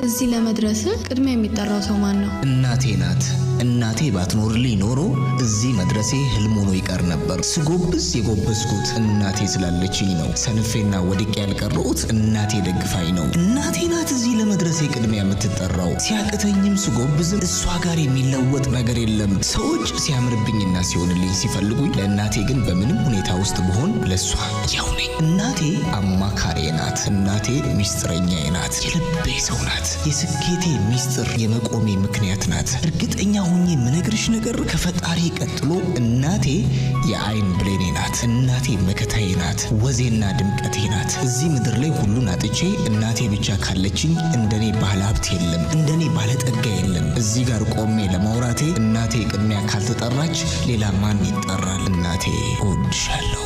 እዚህ ለመድረስ ቅድሚያ የሚጠራው ሰው ማን ነው? እናቴ ናት። እናቴ ባትኖርልኝ ኖሮ እዚህ መድረሴ ህልም ሆኖ ይቀር ነበር። ስጎብዝ የጎበዝኩት እናቴ ስላለችኝ ነው። ሰንፌና ወድቄ ያልቀረሁት እናቴ ደግፋኝ ነው። እናቴ ናት እዚህ ለመድረሴ ቅድሚያ የምትጠራው። ሲያቅተኝም ስጎብዝም እሷ ጋር የሚለወጥ ነገር የለም። ሰዎች ሲያምርብኝና ሲሆንልኝ ሲፈልጉኝ፣ ለእናቴ ግን በምንም ሁኔታ ውስጥ ብሆን ለሷ ያው ነኝ። እናቴ አማካሪ ናት። እናቴ ሚስጥረኛዬ ናት። የልቤ ሰው ናት። የስኬቴ ሚስጥር የመቆሜ ምክንያት ናት። እርግጠኛ ሆኜ የምነግርሽ ነገር ከፈጣሪ ቀጥሎ እናቴ የአይን ብሌኔ ናት። እናቴ መከታዬ ናት። ወዜና ድምቀቴ ናት። እዚህ ምድር ላይ ሁሉን አጥቼ እናቴ ብቻ ካለችኝ እንደኔ ባለ ሀብት የለም፣ እንደኔ ባለጠጋ የለም። እዚህ ጋር ቆሜ ለማውራቴ እናቴ ቅድሚያ ካልተጠራች ሌላ ማን ይጠራል? እናቴ እወድሻለሁ።